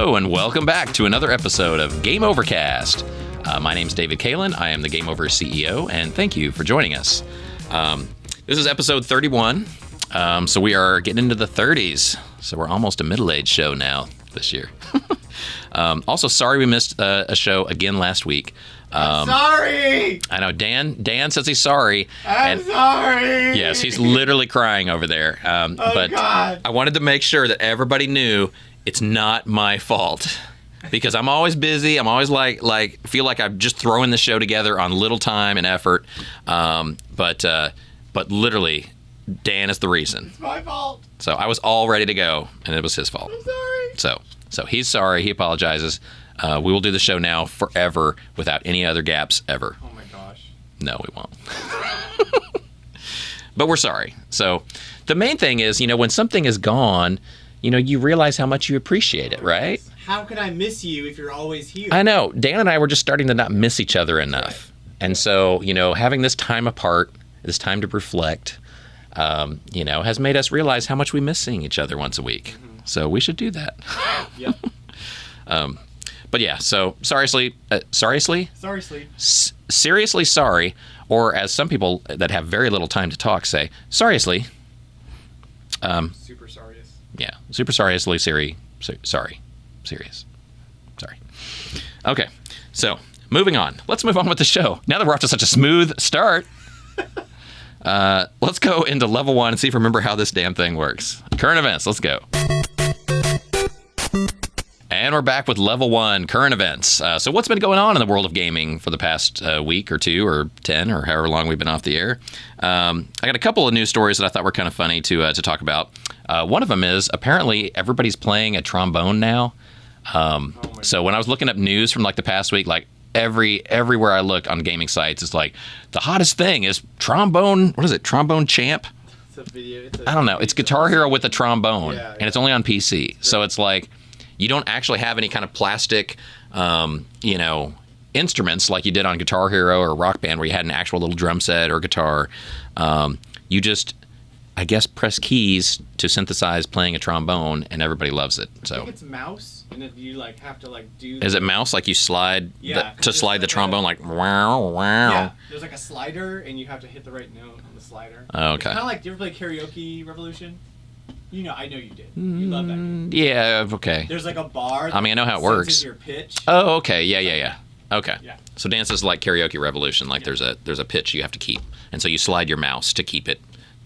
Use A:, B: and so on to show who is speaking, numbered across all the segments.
A: Hello, and welcome back to another episode of Game Overcast. My name's David Kaelin. I am the Game Over CEO, and thank you for joining us. This is episode 31, so we are getting into the 30s. So we're almost a middle-aged show now this year. Also, sorry we missed a show again last week.
B: Sorry!
A: I know, Dan says he's sorry.
B: I'm sorry!
A: Yes, he's literally crying over there. But
B: God.
A: I wanted to make sure that everybody knew it's not my fault. Because I'm always busy. I'm always like feel like I'm just throwing the show together on little time and effort. But literally, Dan is the reason.
B: It's my fault.
A: So I was all ready to go, and it was his fault.
B: I'm sorry.
A: So he's sorry. He apologizes. We will do the show now forever without any other gaps ever.
B: Oh my gosh.
A: No, we won't. But we're sorry. So the main thing is, when something is gone, you realize how much you appreciate it, right?
B: How could I miss you if you're always here?
A: I know. Dan and I were just starting to not miss each other enough. Right. And so, having this time apart, this time to reflect, has made us realize how much we miss seeing each other once a week. Mm-hmm. So we should do that.
B: Yep.
A: But yeah, so seriously, sorry, or as some people that have very little time to talk say, seriously.
B: Super sorriest.
A: Yeah, super seriously, sorry. Okay, so moving on. Let's move on with the show. Now that we're off to such a smooth start, let's go into level 1 and see if we remember how this damn thing works. Current events, let's go. And we're back with level 1, current events. So what's been going on in the world of gaming for the past week or 2 or 10 or however long we've been off the air? I got a couple of news stories that I thought were kind of funny to talk about. One of them is apparently everybody's playing a trombone now. So when I was looking up news from the past week, everywhere I look on gaming sites, it's like the hottest thing is trombone. What is it? Trombone Champ?
B: It's a video.
A: I don't know. It's Guitar Hero with a trombone,
B: yeah.
A: And it's only on PC. Sure. So it's like you don't actually have any kind of plastic, instruments like you did on Guitar Hero or Rock Band, where you had an actual little drum set or guitar. You just, I guess, press keys to synthesize playing a trombone, and everybody loves it. So
B: I think it's mouse, and if you have to do.
A: Is it mouse? Like you slide slide the trombone wow.
B: Yeah, there's a slider, and you have to hit the right note on the slider.
A: Okay.
B: It's kind of like, do you ever play Karaoke Revolution? I know you did. You love that game.
A: Yeah, okay.
B: There's a bar.
A: I know how it works.
B: Your pitch.
A: Oh, okay. Yeah. Okay.
B: Yeah.
A: So dance is like Karaoke Revolution. There's a pitch you have to keep, and so you slide your mouse to keep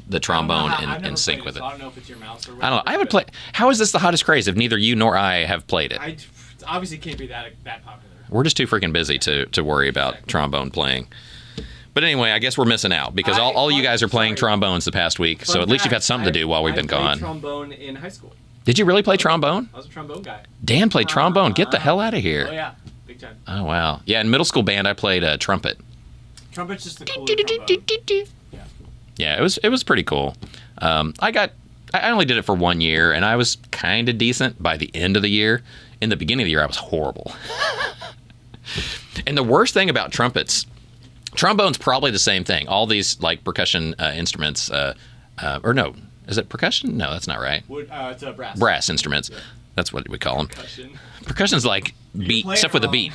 A: the trombone in sync with it.
B: So I don't know if it's your mouse or
A: I don't know. I haven't played. How is this the hottest craze if neither you nor I have played it?
B: It obviously can't be that popular.
A: We're just too freaking busy to worry about trombone playing. But anyway, I guess we're missing out because all you guys are playing trombones the past week. So at least you've had something to do while we've been gone.
B: I played trombone in high school.
A: Did you really play trombone?
B: I was a trombone guy.
A: Dan played trombone. Get the hell out of here.
B: Oh, yeah. Big time.
A: Oh, wow. Yeah, in middle school band, I played trumpet.
B: Trumpet's just the coolest trombone.
A: Yeah, it was pretty cool. I only did it for 1 year, and I was kind of decent by the end of the year. In the beginning of the year, I was horrible. And the worst thing about trombone's probably the same thing. All these percussion instruments, or no, is it percussion? No, that's not right.
B: It's a brass.
A: Brass instruments. Yeah. That's what we call them. Percussion's like beat, stuff with a beat.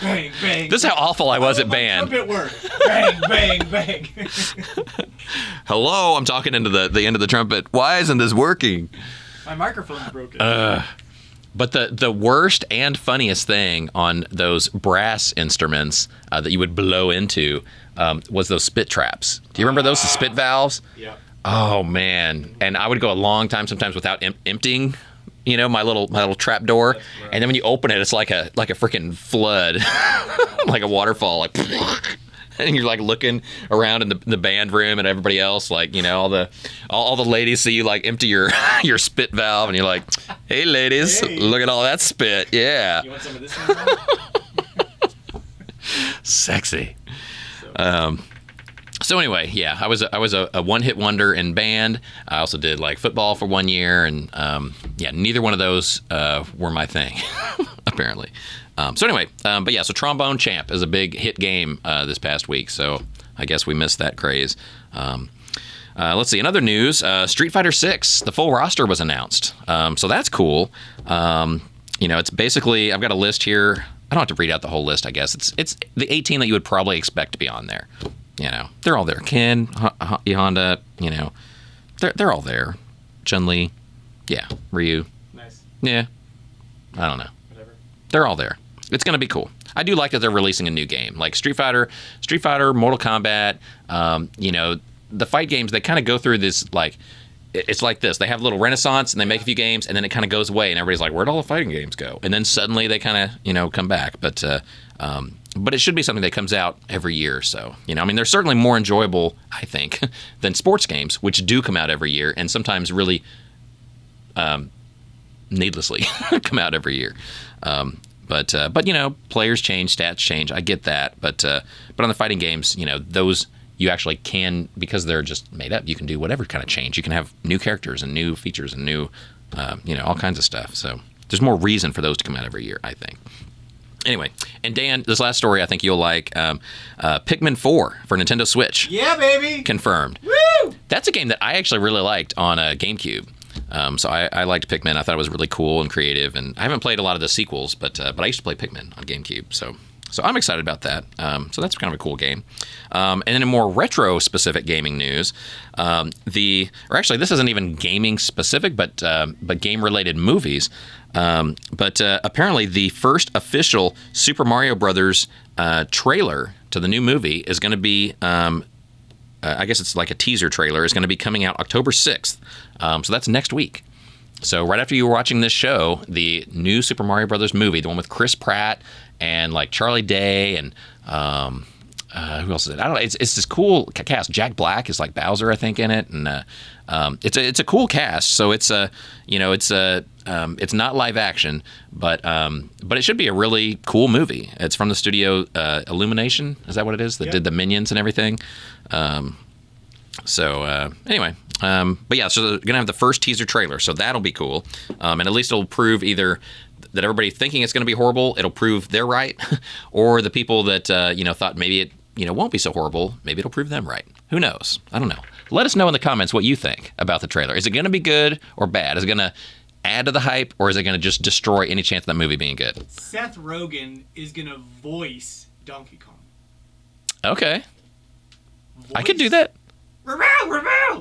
B: Bang, bang.
A: This is how awful I was at band.
B: Trumpet work. Bang, bang, bang.
A: Hello, I'm talking into the end of the trumpet. Why isn't this working?
B: My microphone's broken.
A: But the worst and funniest thing on those brass instruments that you would blow into was those spit traps. Do you remember those, the spit valves?
B: Yeah.
A: Oh, man. And I would go a long time sometimes without emptying, my little trap door. Right. And then when you open it, it's like a freaking flood, like a waterfall. And you're looking around in the band room and everybody else, all the ladies see you empty your spit valve, and you're like, hey ladies, look at all that spit. Yeah.
B: You want some of this one?
A: Sexy. So anyway, yeah, I was a one-hit wonder in band. I also did football for 1 year, and neither one of those were my thing, apparently. So anyway, so Trombone Champ is a big hit game this past week, so I guess we missed that craze. Let's see, in other news, Street Fighter 6, the full roster was announced, so that's cool. It's basically, I've got a list here. I don't have to read out the whole list, I guess. It's the 18 that you would probably expect to be on there. They're all there. Ken, Honda, they're all there. Chun-Li, yeah, Ryu.
B: Nice.
A: Yeah, I don't know.
B: Whatever.
A: They're all there. It's going to be cool. I do like that they're releasing a new game. Like Street Fighter, Mortal Kombat, the fight games, they kind of go through this, like, it's like this. They have a little renaissance, and they make a few games, and then it kind of goes away, and everybody's like, where'd all the fighting games go? And then suddenly they kind of, come back. But it should be something that comes out every year. So, they're certainly more enjoyable, I think, than sports games, which do come out every year, and sometimes really needlessly come out every year. But players change, stats change. I get that. But on the fighting games, those you actually can, because they're just made up, you can do whatever kind of change. You can have new characters and new features and new, all kinds of stuff. So there's more reason for those to come out every year, I think. Anyway, and Dan, this last story I think you'll like. Pikmin 4 for Nintendo Switch.
B: Yeah, baby!
A: Confirmed.
B: Woo!
A: That's a game that I actually really liked on GameCube. So I liked Pikmin. I thought it was really cool and creative. And I haven't played a lot of the sequels, but I used to play Pikmin on GameCube. So I'm excited about that. So that's kind of a cool game. And then in more retro-specific gaming news, this isn't even gaming-specific, but game-related movies. But apparently the first official Super Mario Brothers trailer to the new movie is going to be, I guess it's like a teaser trailer, is going to be coming out October 6th. So that's next week. So right after you were watching this show, the new Super Mario Brothers movie, the one with Chris Pratt and like Charlie Day and who else is it? I don't know. It's this cool cast. Jack Black is like Bowser, I think, in it, and it's a cool cast. So it's not live action, but it should be a really cool movie. It's from the studio Illumination. Is that what it is? That did the Minions and everything. Anyway. But yeah, so they're gonna have the first teaser trailer, so that'll be cool, and at least it'll prove either that everybody thinking it's gonna be horrible, it'll prove they're right, or the people that thought maybe it won't be so horrible, maybe it'll prove them right. Who knows? I don't know. Let us know in the comments what you think about the trailer. Is it gonna be good or bad? Is it gonna add to the hype, or is it gonna just destroy any chance of that movie being good?
B: Seth Rogen is gonna voice Donkey Kong.
A: Okay. I could do that.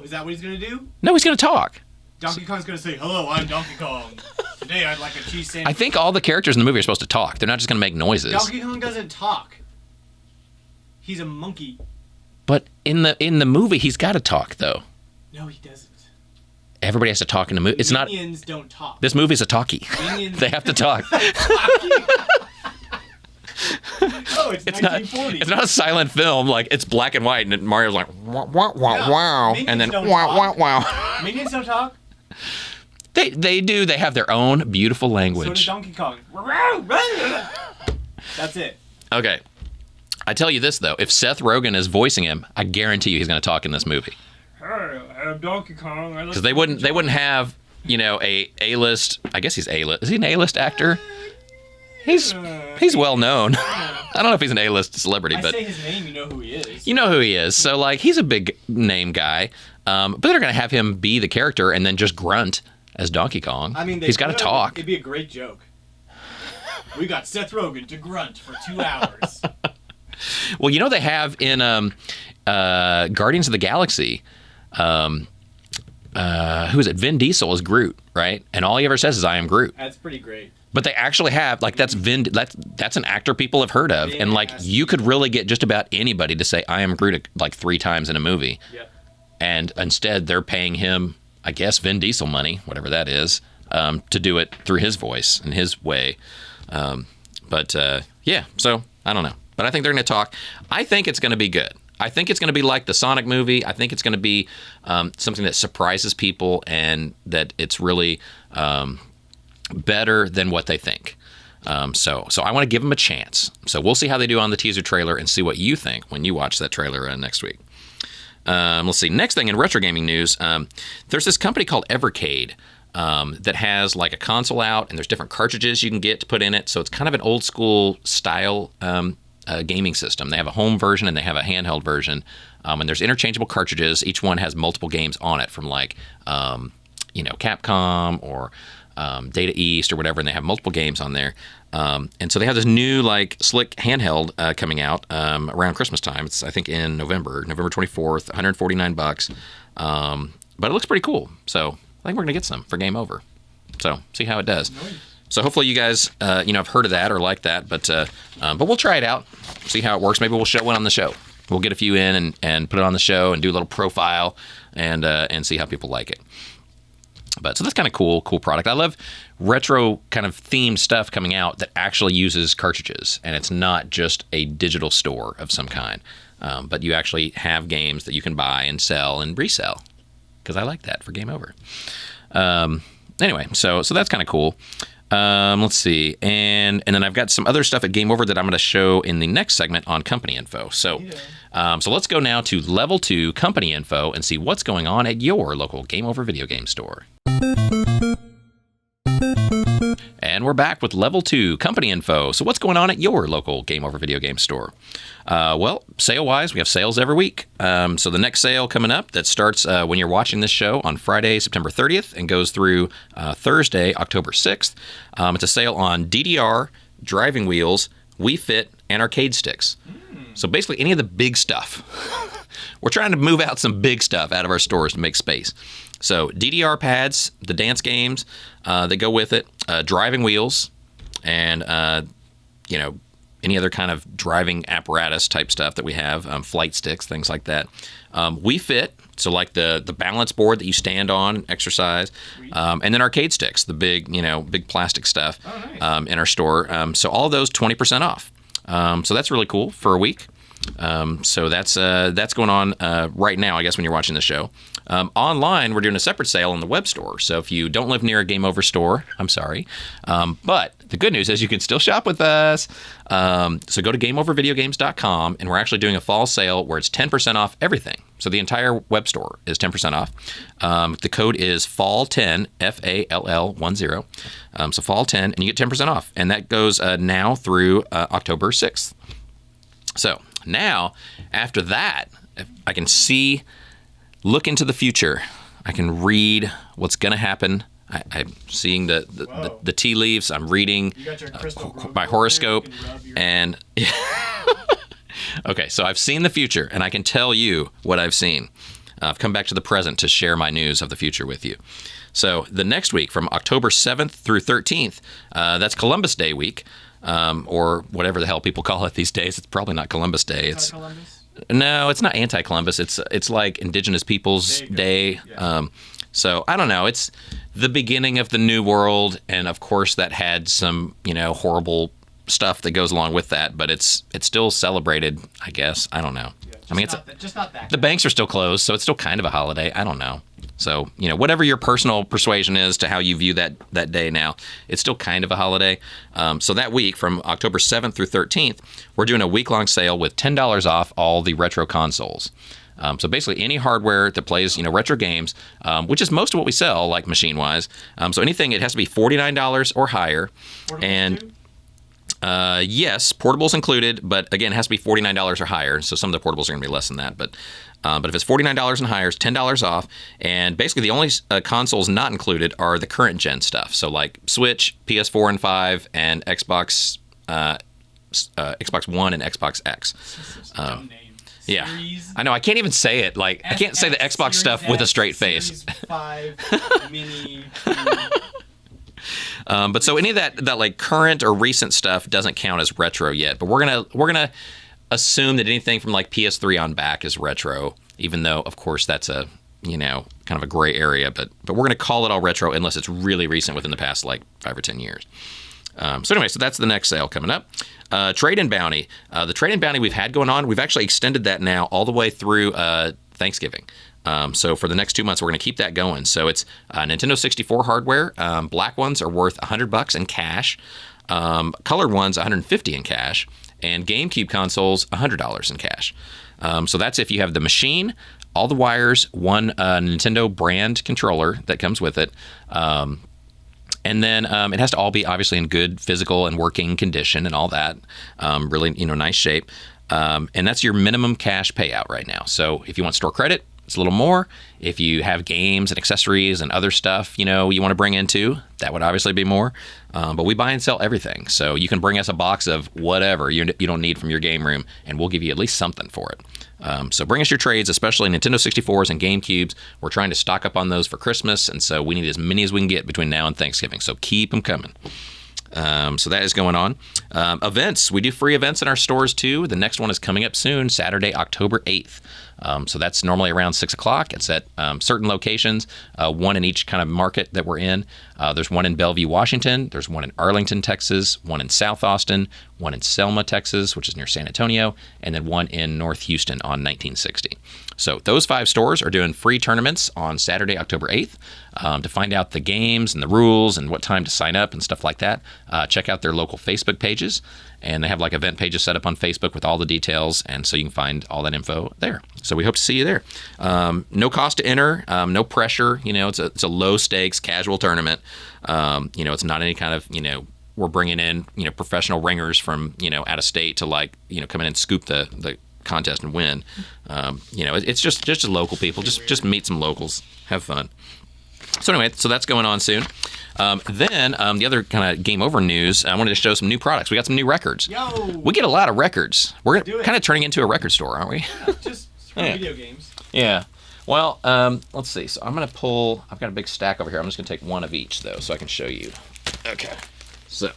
B: Is that what he's gonna do?
A: No, he's gonna talk.
B: Donkey Kong's gonna say, "Hello, I'm Donkey Kong. Today I'd like a cheese sandwich."
A: I think all the characters in the movie are supposed to talk. They're not just gonna make noises.
B: Donkey Kong doesn't talk. He's a monkey.
A: But in the movie, he's got to talk though.
B: No, he doesn't.
A: Everybody has to talk in the movie. It's not.
B: Minions don't talk.
A: This movie's a talkie.
B: Minions.
A: They have to talk.
B: Oh, it's 1940.
A: It's not a silent film. Like, it's black and white, and Mario's like, wow, wow, wow, wow, and then wow, wow, wow.
B: Minions don't talk?
A: They do. They have their own beautiful language.
B: So does Donkey Kong. That's it.
A: Okay. I tell you this, though. If Seth Rogen is voicing him, I guarantee you he's going to talk in this movie.
B: Hey, I'm Donkey Kong.
A: Because they wouldn't have, a A-list. I guess he's A-list. Is he an A-list actor? He's well known. I don't know if he's an A-list celebrity, but
B: I say his name, you know who he is.
A: You know who he is. So, like, he's a big name guy. But they're going to have him be the character and then just grunt as Donkey Kong. I mean, he's got to talk.
B: It'd be a great joke. We got Seth Rogen to grunt for 2 hours.
A: Well, they have in Guardians of the Galaxy, who is it? Vin Diesel is Groot, right? And all he ever says is, "I am Groot."
B: That's pretty great.
A: But they actually have, like, that's an actor people have heard of. And, like, you could really get just about anybody to say, "I am Groot," like 3 times in a movie.
B: Yep.
A: And instead, they're paying him, I guess, Vin Diesel money, whatever that is, to do it through his voice and his way. Yeah, so I don't know. But I think they're going to talk. I think it's going to be good. I think it's going to be like the Sonic movie. I think it's going to be something that surprises people and that it's really better than what they think. So I want to give them a chance. So we'll see how they do on the teaser trailer and see what you think when you watch that trailer next week. Let's see. Next thing in retro gaming news, there's this company called Evercade that has like a console out, and there's different cartridges you can get to put in it. So it's kind of an old school style gaming system. They have a home version and they have a handheld version, and there's interchangeable cartridges. Each one has multiple games on it from like Capcom or Data East or whatever, and they have multiple games on there. And so they have this new like slick handheld coming out around Christmas time. It's I think in November 24th, $149. But it looks pretty cool. So I think we're gonna get some for Game Over. So see how it does. So hopefully you guys have heard of that or like that, but we'll try it out, see how it works. Maybe we'll show one on the show. We'll get a few in and put it on the show and do a little profile and see how people like it. But so that's kind of cool product. I love retro kind of themed stuff coming out that actually uses cartridges, and it's not just a digital store of some kind, but you actually have games that you can buy and sell and resell, because I like that for Game Over. Anyway, so that's kind of cool. Let's see, and then I've got some other stuff at Game Over that I'm going to show in the next segment on company info. So let's go now to level 2 company info and see what's going on at your local Game Over video game store. And we're back with level 2 company info. So what's going on at your local Game Over video game store? Well, sale-wise, we have sales every week. So the next sale coming up that starts when you're watching this show on Friday, September 30th, and goes through Thursday, October 6th. It's a sale on DDR, driving wheels, Wii Fit, and arcade sticks. So basically any of the big stuff. We're trying to move out some big stuff out of our stores to make space. So DDR pads, the dance games that go with it, driving wheels, and any other kind of driving apparatus type stuff that we have, flight sticks, things like that. Wii Fit, so like the balance board that you stand on, exercise, and then arcade sticks, the big plastic stuff in our store. So all of those 20% off. So that's really cool for a week. So that's going on right now, I guess, when you're watching the show. Online, we're doing a separate sale in the web store. So if you don't live near a Game Over store, I'm sorry. But the good news is you can still shop with us. So go to GameOverVideogames.com, and we're actually doing a fall sale where it's 10% off everything. So the entire web store is 10% off. The code is FALL10, FALL10. So FALL10, and you get 10% off. And that goes now through October 6th. So now, after that, if I can look into the future. I can read what's going to happen. I'm seeing the tea leaves. I'm reading my horoscope. And okay, so I've seen the future, and I can tell you what I've seen. I've come back to the present to share my news of the future with you. So the next week, from October 7th through 13th, that's Columbus Day week. Or whatever the hell people call it these days. It's probably not Columbus Day. It's Columbus? No, it's not anti-Columbus. It's like Indigenous Peoples Day. Yeah. So I don't know. It's the beginning of the new world, and of course that had some horrible stuff that goes along with that. But it's still celebrated, I guess. I don't know. Yeah, I mean, just not that. The banks are still closed, so it's still kind of a holiday. I don't know. So, whatever your personal persuasion is to how you view that day now, it's still kind of a holiday. So that week, from October 7th through 13th, we're doing a week-long sale with $10 off all the retro consoles. So basically any hardware that plays, retro games, which is most of what we sell, like machine-wise. So anything, it has to be $49 or higher. Portables and too? Yes, portables included, but again, it has to be $49 or higher. So some of the portables are going to be less than that, but if it's $49 and higher, it's $10 off. And basically the only consoles not included are the current gen stuff. So like Switch, PS4 and 5, and Xbox One and Xbox X. Yeah, I know. I can't even say it. Like I can't say the Xbox stuff with a straight face. 5 mini. But so any of that like current or recent stuff doesn't count as retro yet. But we're gonna assume that anything from like PS3 on back is retro, even though of course that's a kind of a gray area. But we're gonna call it all retro unless it's really recent within the past like 5 or 10 years. So anyway, so that's the next sale coming up. Trade-in bounty. The trade-in bounty we've had going on, we've actually extended that now all the way through Thanksgiving. So for the next 2 months, we're going to keep that going. So it's Nintendo 64 hardware. Black ones are worth $100 in cash. Colored ones, $150 in cash. And GameCube consoles, $100 in cash. So that's if you have the machine, all the wires, one Nintendo brand controller that comes with it. And then it has to all be obviously in good physical and working condition and all that. Really, nice shape. And that's your minimum cash payout right now. So if you want store credit, it's a little more. If you have games and accessories and other stuff, you want to bring in too, that would obviously be more. But we buy and sell everything. So you can bring us a box of whatever you don't need from your game room, and we'll give you at least something for it. So bring us your trades, especially Nintendo 64s and GameCubes. We're trying to stock up on those for Christmas, and so we need as many as we can get between now and Thanksgiving. So keep them coming. So that is going on. Events. We do free events in our stores too. The next one is coming up soon, Saturday, October 8th. So that's normally around 6 o'clock. It's at certain locations, one in each kind of market that we're in. There's one in Bellevue, Washington. There's one in Arlington, Texas. One in South Austin. One in Selma, Texas, which is near San Antonio. And then one in North Houston on 1960. So those 5 stores are doing free tournaments on Saturday, October 8th. To find out the games and the rules and what time to sign up and stuff like that, check out their local Facebook pages. And they have like event pages set up on Facebook with all the details, and so you can find all that info there. So we hope to see you there. No cost to enter, no pressure. It's a low stakes casual tournament. It's not any kind of we're bringing in professional ringers from out of state to come in and scoop the contest and win. It's just local people. Just meet some locals, have fun. So anyway, that's going on soon. Then the other kind of game over news, I wanted to show some new products. We got some new records.
B: Yo!
A: We get a lot of records. We're kind of turning into a record store, aren't we?
B: Yeah, just for video games.
A: Yeah. Well, let's see. So I've got a big stack over here. I'm just going to take one of each, though, so I can show you. Okay. So,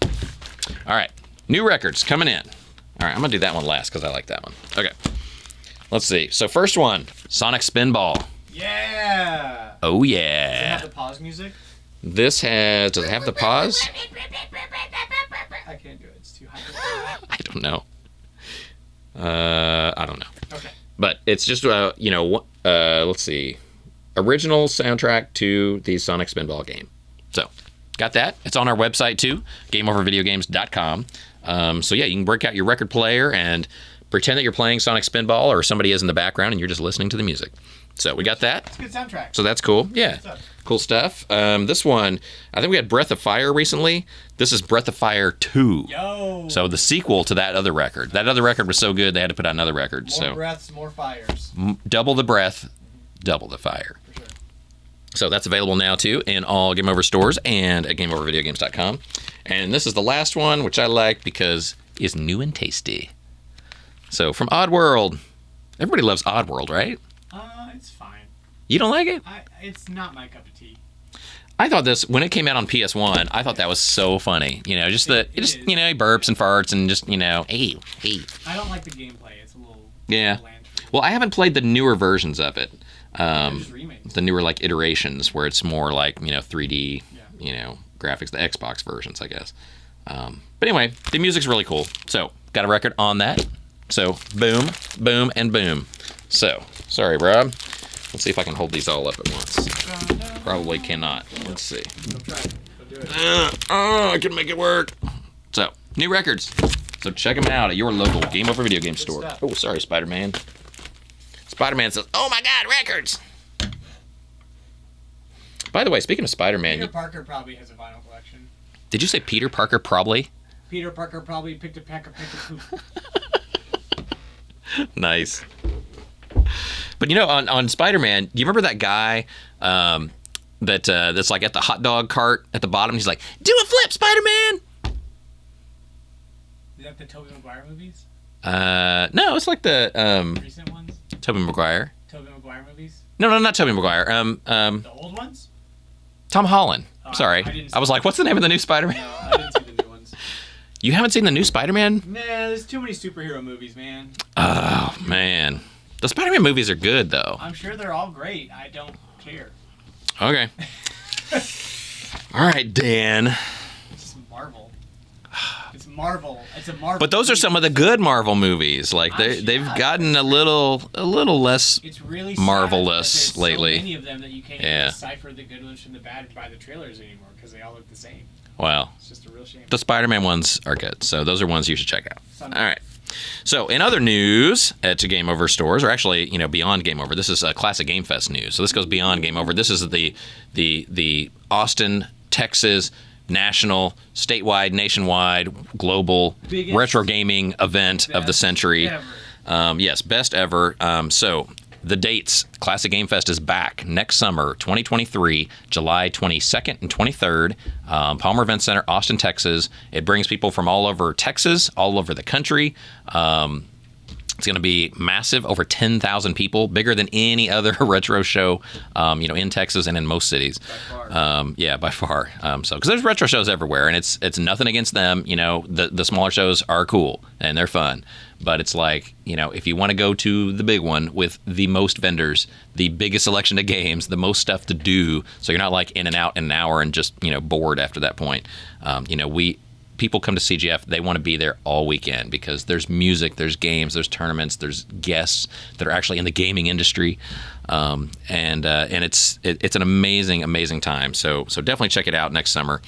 A: all right. New records coming in. All right, I'm going to do that one last because I like that one. Okay. Let's see. So first one, Sonic Spinball.
B: Yeah!
A: Oh,
B: Does it
A: yeah.
B: have the pause music?
A: Does it have the pause?
B: I can't do it. It's too high.
A: I don't know. I don't know.
B: Okay.
A: But it's just, let's see. Original soundtrack to the Sonic Spinball game. So, got that. It's on our website too, gameovervideogames.com. So yeah, you can break out your record player and pretend that you're playing Sonic Spinball or somebody is in the background and you're just listening to the music. So we got that.
B: It's a good soundtrack.
A: So that's cool. Yeah. Cool stuff. This one, I think we had Breath of Fire recently. This is Breath of Fire 2.
B: Yo!
A: So the sequel to that other record. That other record was so good they had to put out another record.
B: More breaths, more fires.
A: Double the breath, double the fire.
B: For sure.
A: So that's available now too in all Game Over stores and at GameOverVideogames.com. And this is the last one, which I like because it's new and tasty. So from Oddworld. Everybody loves Oddworld, right?
B: It's fine.
A: You don't like it?
B: It's not my cup of tea.
A: I thought this, when it came out on PS1, I thought that was so funny. He burps and farts and just, hey.
B: I don't like the gameplay. It's a little
A: Yeah.
B: bland.
A: Well, I haven't played the newer versions of it.
B: Just remakes.
A: The newer, iterations where it's more 3D,
B: Yeah.
A: graphics, the Xbox versions, I guess. But anyway, the music's really cool. So, got a record on that. So, boom, boom, and boom. So, sorry, Rob. Let's see if I can hold these all up at once. Probably cannot. Let's see.
B: Don't try it. Don't do it.
A: I can make it work. So, new records. So check them out at your local Game Over Video Game store.
B: stuff.
A: Oh, sorry, Spider-Man. Spider-Man says, "Oh my God, records!" By the way, speaking of Spider-Man,
B: Peter Parker probably has a vinyl collection.
A: did you say Peter Parker probably?
B: Peter Parker probably picked a peck of poop.
A: Nice. But on Spider-Man, do you remember that guy that's at the hot dog cart at the bottom? He's like, "Do a flip, Spider-Man!"
B: Is that the Tobey Maguire movies?
A: No, it's like the
B: Recent ones?
A: Tobey Maguire.
B: Tobey Maguire movies?
A: No, not Tobey Maguire.
B: The old ones?
A: Tom Holland.
B: Oh,
A: Sorry,
B: I didn't
A: I was
B: see
A: like, "What's the name of the new Spider-Man?"
B: No, I didn't see the new ones.
A: You haven't seen the new Spider-Man?
B: Nah, there's too many superhero movies, man.
A: Oh man, the Spider-Man movies are good though.
B: I'm sure they're all great. I don't care.
A: Okay. All right, Dan.
B: It's Marvel. It's Marvel. It's a Marvel.
A: But those are some of the good Marvel movies. They've gotten a little less.
B: It's really
A: marvelous
B: sad that
A: lately.
B: There's so many of them that you can't even decipher the good ones from the bad by the trailers anymore because they all look the same.
A: Well,
B: It's just a real shame.
A: the Spider-Man ones are good, so those are ones you should check out.
B: Sunday.
A: All right. So, in other news at Game Over stores, or actually, beyond Game Over, this is Classic Game Fest news. So this goes beyond Game Over. This is the Austin, Texas, national, statewide, nationwide, global
B: Biggest,
A: retro gaming event of the century.
B: Ever.
A: Yes, best ever. So, The dates: Classic Game Fest is back next summer, 2023, July 22nd and 23rd, Palmer Event Center, Austin, Texas. It brings people from all over Texas, all over the country. It's going to be massive, over 10,000 people, bigger than any other retro show, in Texas and in most cities.
B: By far.
A: By far. Because there's retro shows everywhere, and it's nothing against them. The smaller shows are cool and they're fun, but it's like, if you want to go to the big one with the most vendors, the biggest selection of games, the most stuff to do, so you're not like in and out in an hour and just bored after that point. People come to CGF, they want to be there all weekend because there's music, there's games, there's tournaments, there's guests that are actually in the gaming industry, and it's an amazing time. So definitely check it out next summer.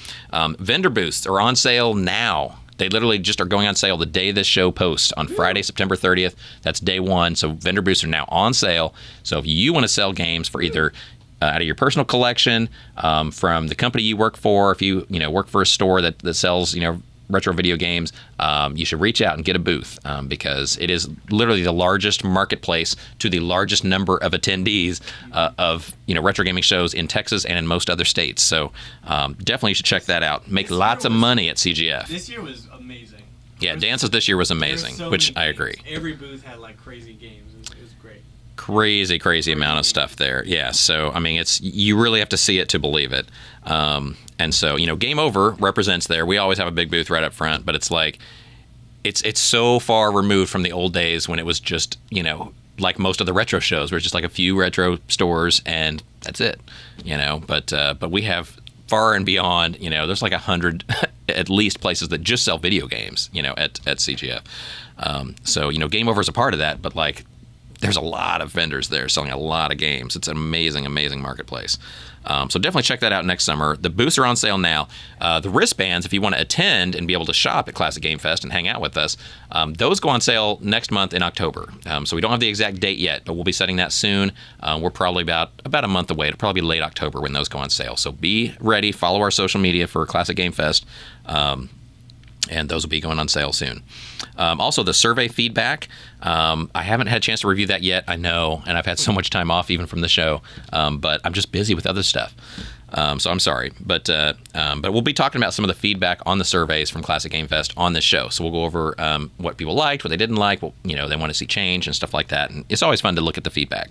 A: Vendor booths are on sale now. They literally just are going on sale the day this show posts on Friday, September 30th. That's day one. So vendor booths are now on sale. So if you want to sell games for either out of your personal collection, from the company you work for, if you work for a store that sells retro video games, you should reach out and get a booth, because it is literally the largest marketplace to the largest number of attendees of retro gaming shows in Texas and in most other states. So definitely you should check that out. Make lots of money at CGF.
B: This year was amazing.
A: Yeah, Dances this year was amazing,
B: So
A: which
B: many
A: I
B: games.
A: agree.
B: Every booth had like crazy games. It was great.
A: Crazy amount of stuff there. Yeah, so I mean, you really have to see it to believe it. And so Game Over represents there. We always have a big booth right up front, but it's like it's so far removed from the old days when it was just like most of the retro shows, where it's just like a few retro stores and that's it. But we have far and beyond. There's like 100 at least places that just sell video games. At CGF. So Game Over is a part of that, but like, there's a lot of vendors there selling a lot of games. It's an amazing marketplace. So definitely check that out next summer. The booths are on sale now. The wristbands, if you want to attend and be able to shop at Classic Game Fest and hang out with us, those go on sale next month in October. So we don't have the exact date yet, but we'll be setting that soon. We're probably about a month away. It'll probably be late October when those go on sale. So be ready. Follow our social media for Classic Game Fest. And those will be going on sale soon. Also, the survey feedback. I haven't had a chance to review that yet, I know, and I've had so much time off even from the show, but I'm just busy with other stuff. So I'm sorry. But we'll be talking about some of the feedback on the surveys from Classic Game Fest on this show. So we'll go over what people liked, what they didn't like, what they want to see change and stuff like that. And it's always fun to look at the feedback.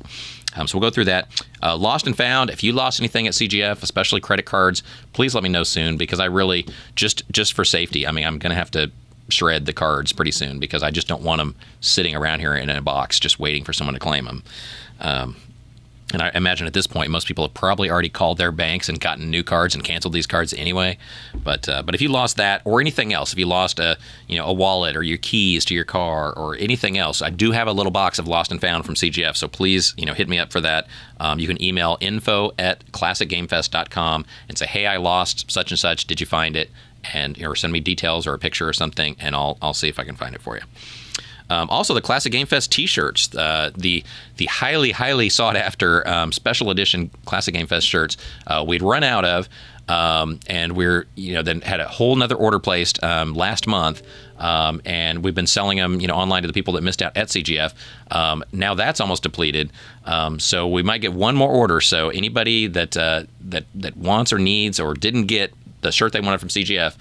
A: So we'll go through that. Lost and found. If you lost anything at CGF, especially credit cards, please let me know soon, because I really, just for safety, I'm going to have to shred the cards pretty soon, because I just don't want them sitting around here in a box just waiting for someone to claim them. And I imagine at this point, most people have probably already called their banks and gotten new cards and canceled these cards anyway. But if you lost that or anything else, if you lost a wallet or your keys to your car or anything else, I do have a little box of lost and found from CGF. So please, hit me up for that. You can email info@classicgamefest.com and say, hey, I lost such and such. Did you find it? And or send me details or a picture or something, and I'll see if I can find it for you. Also, the Classic Game Fest T-shirts, the highly sought after special edition Classic Game Fest shirts, we'd run out of, and we're then had a whole nother order placed last month, and we've been selling them online to the people that missed out at CGF. Now that's almost depleted, so we might get one more order. So anybody that wants or needs or didn't get the shirt they wanted from CGF,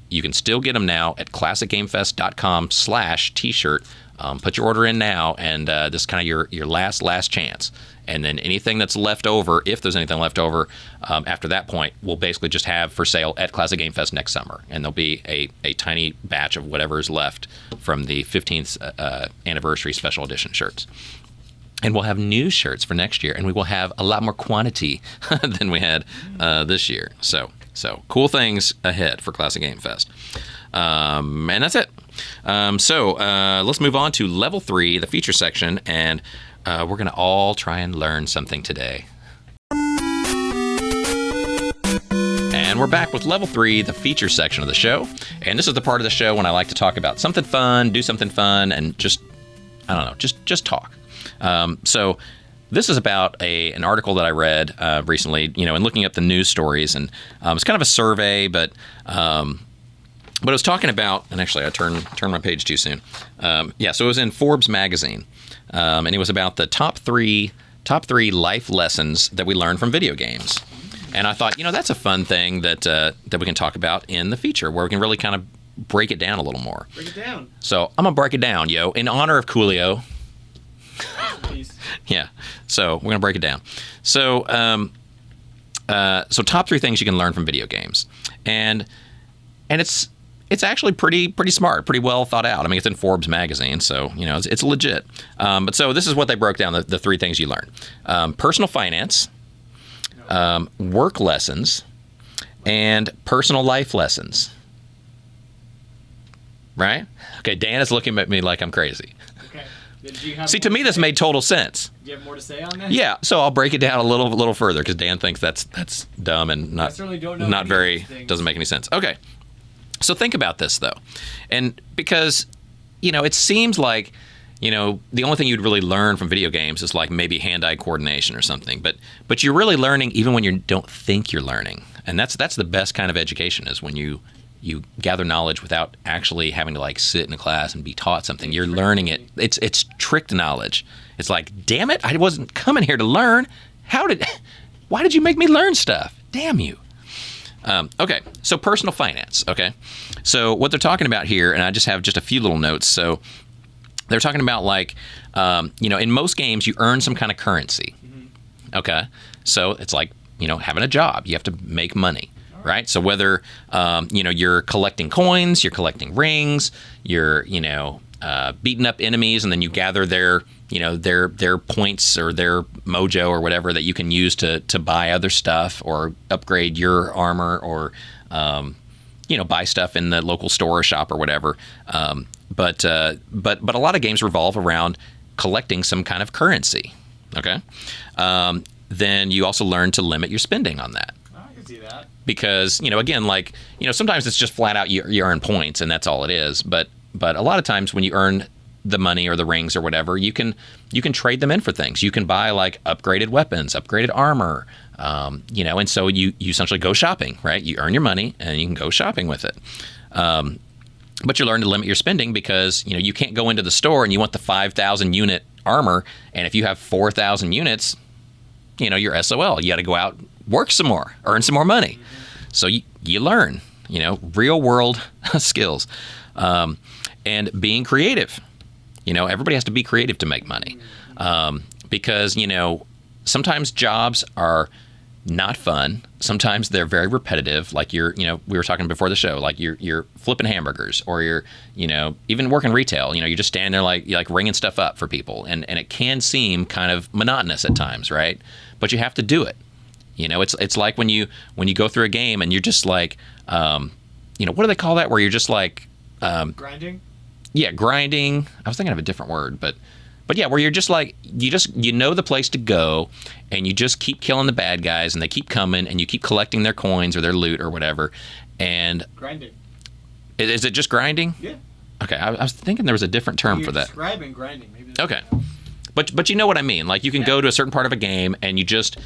A: you can still get them now at classicgamefest.com/t-shirt. Put your order in now, and this is kind of your last chance. And then anything that's left over, if there's anything left over after that point, we'll basically just have for sale at Classic Game Fest next summer. And there'll be a tiny batch of whatever is left from the 15th anniversary special edition shirts. And we'll have new shirts for next year, and we will have a lot more quantity than we had this year. So cool things ahead for Classic Game Fest. And that's it. So let's move on to Level 3, the feature section, and we're going to all try and learn something today. And we're back with Level 3, the feature section of the show. And this is the part of the show when I like to talk about something fun, do something fun, and just talk. So this is about an article that I read recently, and looking up the news stories, and it's kind of a survey, but I was talking about, and actually I turned my page too soon. So it was in Forbes magazine, and it was about the top three life lessons that we learned from video games. And I thought, that's a fun thing that we can talk about in the feature, where we can really kind of break it down a little more.
B: Break it down.
A: So I'm gonna break it down, in honor of Coolio.
B: Please.
A: Yeah. So we're gonna break it down. So, so top 3 things you can learn from video games, and it's actually pretty smart, pretty well thought out. I mean, it's in Forbes magazine, so it's legit. But so this is what they broke down: the 3 things you learn: personal finance, work lessons, and personal life lessons. Right? Okay, Dan is looking at me like I'm crazy.
B: Okay. Did you have
A: See, to me, this made total sense.
B: Do you have more to say on that?
A: Yeah, so I'll break it down a little further, because Dan thinks that's dumb and
B: I certainly don't know
A: not
B: any
A: very
B: of these things.
A: doesn't make any sense. Okay, so think about this though, and because it seems like the only thing you'd really learn from video games is like maybe hand-eye coordination or something, but you're really learning even when you don't think you're learning, and that's the best kind of education, is when you gather knowledge without actually having to like sit in a class and be taught something. You're learning it. It's tricked knowledge. It's like, damn it, I wasn't coming here to learn. Why did you make me learn stuff? Damn you. Okay, so personal finance. Okay, so what they're talking about here, and I just have a few little notes. So they're talking about like, in most games you earn some kind of currency. Mm-hmm. Okay, so it's like having a job. You have to make money. Right. So whether you're collecting coins, you're collecting rings, you're beating up enemies, and then you gather their points or their mojo or whatever that you can use to buy other stuff or upgrade your armor or buy stuff in the local store or shop or whatever. But a lot of games revolve around collecting some kind of currency. Okay. Then you also learn to limit your spending on that.
B: I can see that. Because,
A: again, like, sometimes it's just flat out you earn points and that's all it is. But a lot of times when you earn the money or the rings or whatever, you can trade them in for things. You can buy like upgraded weapons, upgraded armor, and so you essentially go shopping, right? You earn your money and you can go shopping with it. But you learn to limit your spending because, you can't go into the store and you want the 5,000 unit armor. And if you have 4,000 units, you're SOL. You got to go out, work some more, earn some more money. So you learn, real world skills, and being creative. Everybody has to be creative to make money, because sometimes jobs are not fun. Sometimes they're very repetitive. Like we were talking before the show, like you're flipping hamburgers, or you're even working retail. You're just standing there like ringing stuff up for people, and it can seem kind of monotonous at times, right? But you have to do it. It's like when you go through a game and you're just like, what do they call that? Where you're just like,
B: grinding.
A: Yeah, grinding. I was thinking of a different word, but yeah, where you're just like, you know the place to go, and you just keep killing the bad guys, and they keep coming, and you keep collecting their coins or their loot or whatever. And
B: grinding.
A: Is it just grinding?
B: Yeah.
A: Okay, I was thinking there was a different term for that.
B: Describing grinding, maybe.
A: Okay, but you know what I mean. Like you can go to a certain part of a game, and you just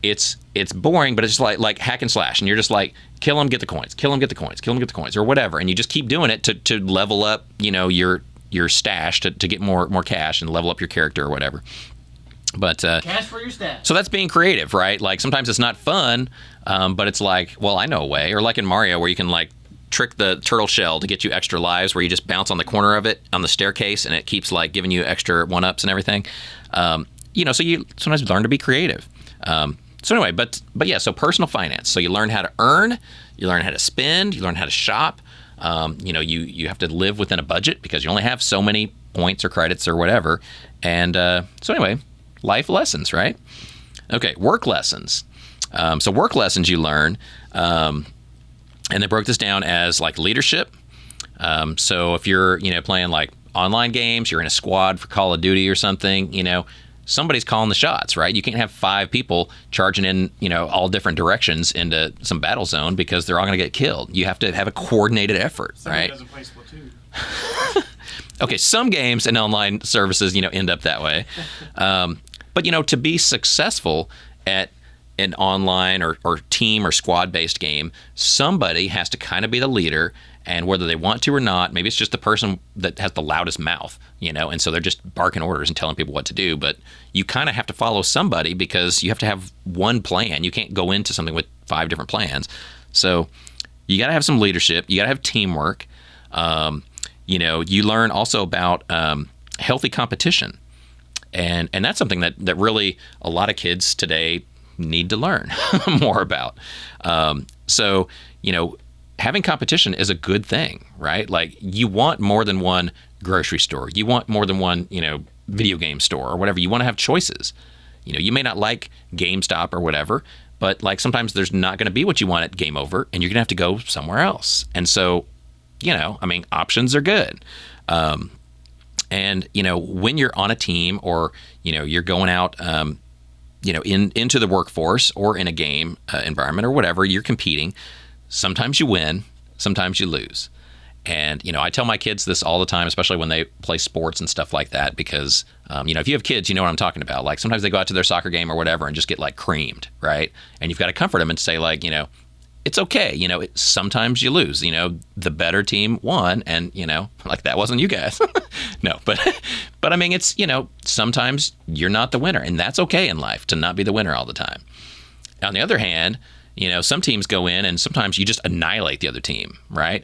A: it's boring, but it's just like hack and slash, and you're just like, kill them, get the coins, kill them, get the coins, kill them, get the coins, or whatever, and you just keep doing it to level up, your stash to get more cash and level up your character or whatever. But
B: cash for your stash.
A: So that's being creative, right? Like sometimes it's not fun, but it's like, well, I know a way. Or like in Mario, where you can like trick the turtle shell to get you extra lives, where you just bounce on the corner of it on the staircase, and it keeps like giving you extra 1-ups and everything. So you sometimes learn to be creative. So anyway, but yeah, so personal finance. So you learn how to earn, you learn how to spend, you learn how to shop. You have to live within a budget because you only have so many points or credits or whatever. And so anyway, life lessons, right? Okay, work lessons. So work lessons you learn, and they broke this down as like leadership. So if you're playing like online games, you're in a squad for Call of Duty or something, somebody's calling the shots, right? You can't have 5 people charging in, all different directions into some battle zone because they're all going to get killed. You have to have a coordinated effort,
B: Somebody
A: right?
B: doesn't play Splatoon.
A: Okay, some games and online services, end up that way. But, to be successful at an online or team or squad-based game, somebody has to kind of be the leader, and whether they want to or not, maybe it's just the person that has the loudest mouth and so they're just barking orders and telling people what to do. But you kind of have to follow somebody because you have to have one plan. You can't go into something with 5 different plans. So you got to have some leadership. You got to have teamwork. You learn also about healthy competition. And that's something that really a lot of kids today need to learn more about. So, having competition is a good thing, right? Like, you want more than one grocery store. You want more than one, video game store or whatever. You want to have choices. You may not like GameStop or whatever, but like sometimes there's not going to be what you want at Game Over, and you're going to have to go somewhere else. And so, options are good. And when you're on a team or, you're going out, into the workforce or in a game environment or whatever, you're competing. Sometimes you win, sometimes you lose. And, I tell my kids this all the time, especially when they play sports and stuff like that, because, if you have kids, you know what I'm talking about. Like, sometimes they go out to their soccer game or whatever and just get like creamed, right? And you've got to comfort them and say like, it's okay. Sometimes you lose, the better team won, and, like, that wasn't you guys. No, but I mean, it's, sometimes you're not the winner, and that's okay in life to not be the winner all the time. On the other hand, some teams go in and sometimes you just annihilate the other team, right?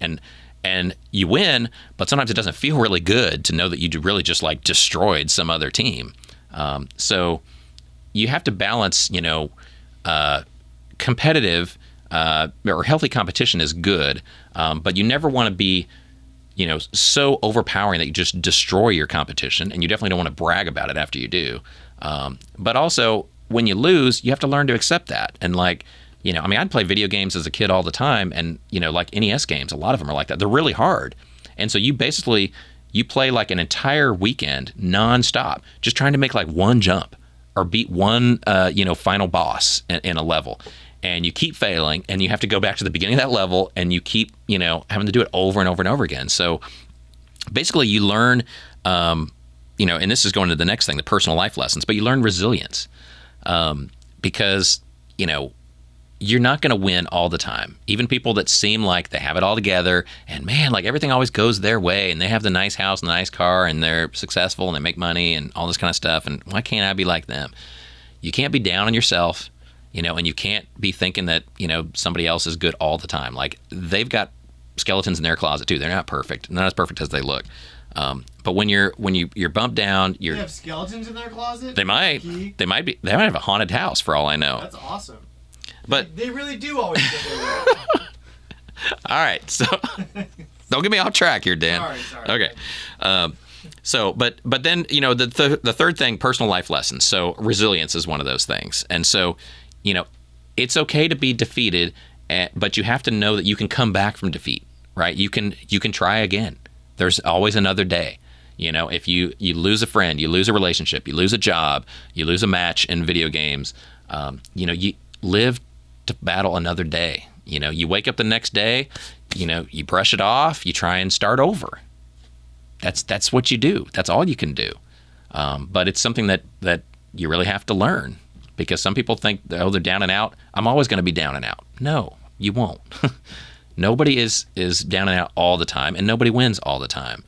A: And you win, but sometimes it doesn't feel really good to know that you really just like destroyed some other team. So you have to balance, competitive or healthy competition is good, but you never want to be, so overpowering that you just destroy your competition, and you definitely don't want to brag about it after you do. But also, when you lose, you have to learn to accept that. And like, I'd play video games as a kid all the time, and, like NES games, a lot of them are like that. They're really hard. And so you play like an entire weekend nonstop, just trying to make like one jump or beat one, final boss in a level. And you keep failing, and you have to go back to the beginning of that level, and you keep, having to do it over and over and over again. So basically you learn, and this is going to the next thing, the personal life lessons, but you learn resilience, because, you're not going to win all the time. Even people that seem like they have it all together and, man, like everything always goes their way, and they have the nice house and the nice car, and they're successful and they make money and all this kind of stuff. And why can't I be like them? You can't be down on yourself, and you can't be thinking that, somebody else is good all the time. Like, they've got skeletons in their closet too. They're not perfect. Not as perfect as they look. But when you're bumped down,
B: They have skeletons in their closet?
A: They might have a haunted house for all I know.
B: That's awesome.
A: But
B: they really do always get their way.
A: All right, so don't get me off track here, Dan.
B: Sorry.
A: Okay. But then, the third thing, personal life lessons. So resilience is one of those things. And so, it's okay to be defeated, but you have to know that you can come back from defeat, right? You can try again. There's always another day. If you lose a friend, you lose a relationship, you lose a job, you lose a match in video games, you live to battle another day. You wake up the next day, you brush it off, you try and start over. That's what you do. That's all you can do. But it's something that you really have to learn, because some people think, oh, they're down and out. I'm always going to be down and out. No, you won't. Nobody is down and out all the time, and nobody wins all the time.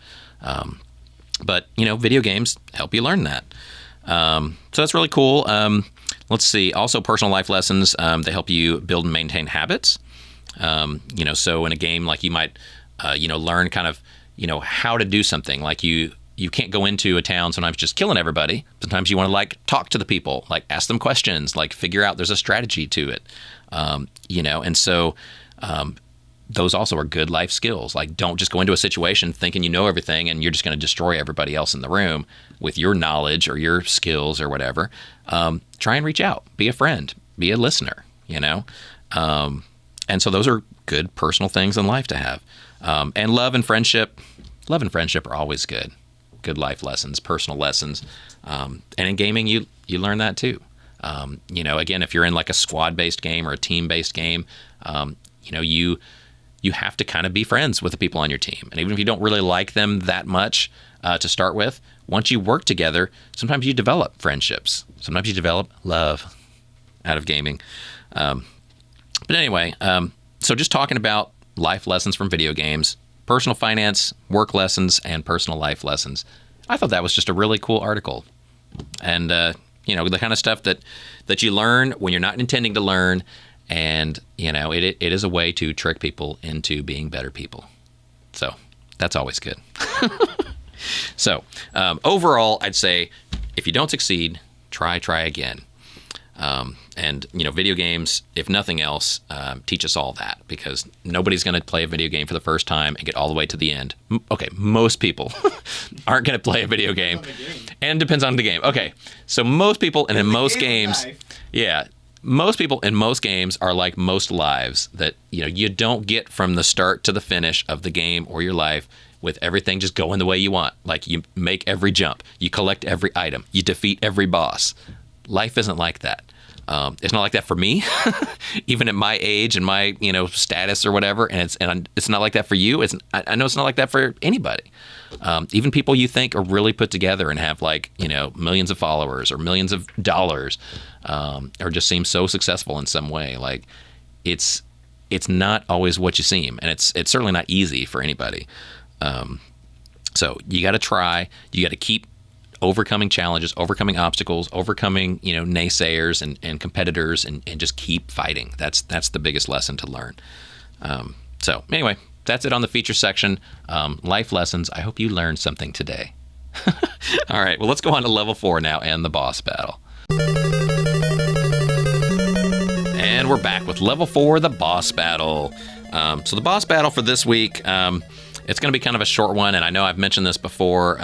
A: But video games help you learn that. So that's really cool. Let's see. Also, personal life lessons. They help you build and maintain habits. So in a game, like, you might, learn kind of, how to do something. Like, you can't go into a town sometimes just killing everybody. Sometimes you want to like talk to the people, like ask them questions, like figure out there's a strategy to it. And so those also are good life skills. Like, don't just go into a situation thinking you know everything and you're just going to destroy everybody else in the room with your knowledge or your skills or whatever. Try and reach out, be a friend, be a listener, and so those are good personal things in life to have. And love and friendship are always good life lessons, personal lessons. And in gaming, you learn that too. Again, if you're in like a squad-based game or a team-based game, you have to kind of be friends with the people on your team. And even if you don't really like them that much to start with, once you work together, sometimes you develop friendships. Sometimes you develop love out of gaming. But anyway, so just talking about life lessons from video games, personal finance, work lessons, and personal life lessons. I thought that was just a really cool article. And, the kind of stuff that you learn when you're not intending to learn. And, it is a way to trick people into being better people. So that's always good. So overall, I'd say if you don't succeed, try again. And video games, if nothing else, teach us all that, because nobody's going to play a video game for the first time and get all the way to the end. Okay, most people aren't going to play a video game, and it depends on the game. Okay, so most people, and in most games, most people in most games are like most lives, that you don't get from the start to the finish of the game or your life with everything just going the way you want. Like, you make every jump, you collect every item, you defeat every boss. Life isn't like that. It's not like that for me, even at my age and my status or whatever. And it's not like that for you. I know it's not like that for anybody. Even people you think are really put together and have millions of followers or millions of dollars, or just seem so successful in some way. Like, it's not always what you seem, and it's certainly not easy for anybody. So you got to try. You got to keep overcoming challenges, overcoming obstacles, overcoming naysayers and competitors, and just keep fighting. That's the biggest lesson to learn. So anyway, that's it on the feature section. Life lessons. I hope you learned something today. All right, well, let's go on to level 4 now and the boss battle. And we're back with level 4, the boss battle. So the boss battle for this week, it's going to be kind of a short one, and I know I've mentioned this before.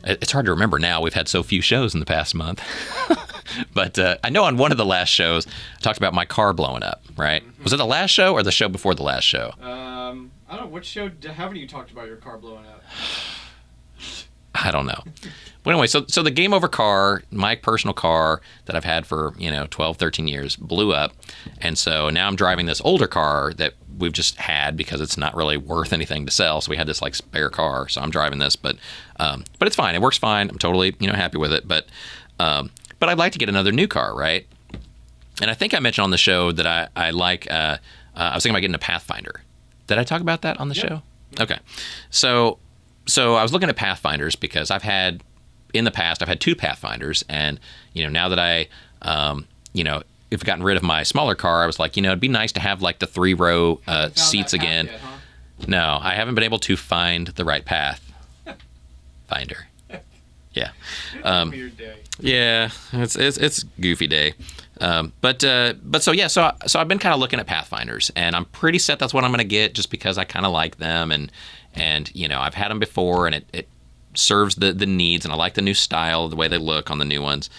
A: It's hard to remember now. We've had so few shows in the past month. But I know on one of the last shows, I talked about my car blowing up, right? Mm-hmm. Was it the last show or the show before the last show?
B: I don't know. Which show haven't you talked about your car blowing up?
A: I don't know. But anyway, so the game over car, my personal car that I've had for 12, 13 years, blew up. And so now I'm driving this older car that we've just had because it's not really worth anything to sell. So we had this spare car. So I'm driving this, but it's fine. It works fine. I'm totally happy with it. But I'd like to get another new car, right? And I think I mentioned on the show that I like. I was thinking about getting a Pathfinder. Did I talk about that on the show? Okay. So I was looking at Pathfinders because in the past I've had 2 Pathfinders, and now that I if I've gotten rid of my smaller car, I was like, it'd be nice to have the 3-row seats again.
B: Yet, huh?
A: No, I haven't been able to find the right path finder. Yeah.
B: Weird day.
A: Yeah, it's goofy day. So I've been kind of looking at Pathfinders, and I'm pretty set that's what I'm going to get, just because I kind of like them, and I've had them before, and it serves the needs, and I like the new style, the way they look on the new ones.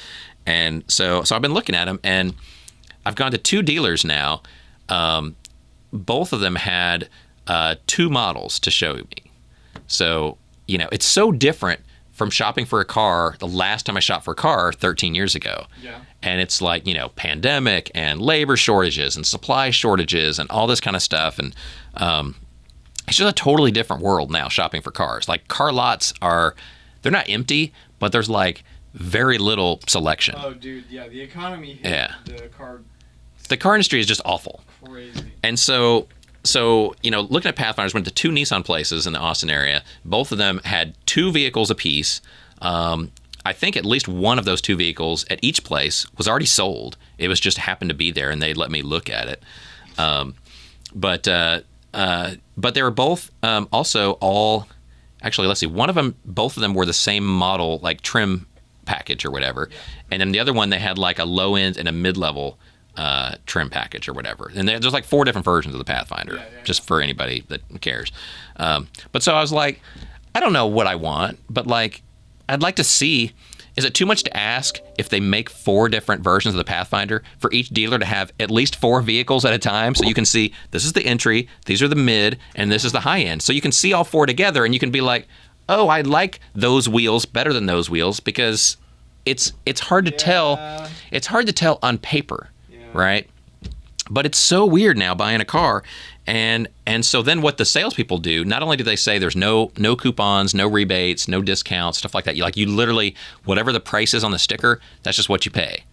A: And so I've been looking at them, and I've gone to 2 dealers now. Both of them had 2 models to show me. So, it's so different from shopping for a car the last time I shopped for a car 13 years ago.
B: Yeah.
A: And it's pandemic and labor shortages and supply shortages and all this kind of stuff. And it's just a totally different world now shopping for cars. Car lots they're not empty, but there's very little selection.
B: Oh, dude, yeah, the economy hit
A: the car industry is just awful.
B: Crazy.
A: And so looking at Pathfinders, went to 2 Nissan places in the Austin area. Both of them had 2 vehicles apiece. I think at least one of those 2 vehicles at each place was already sold. It was just happened to be there, and they let me look at it. But they were both also all. Actually, let's see. Both of them were the same model, trim package or whatever, and then the other one they had a low end and a mid level trim package or whatever. And there's 4 different versions of the Pathfinder, just for anybody that cares. But so I was like, I don't know what I want, but I'd like to see, is it too much to ask if they make 4 different versions of the Pathfinder for each dealer to have at least 4 vehicles at a time, so you can see this is the entry, these are the mid, and this is the high end. So you can see all 4 together, and you can be like, oh, I like those wheels better than those wheels, because it's hard to tell. It's hard to tell on paper, right? But it's so weird now buying a car, and so then what the salespeople do, not only do they say there's no coupons, no rebates, no discounts, stuff like that. You literally, whatever the price is on the sticker, that's just what you pay.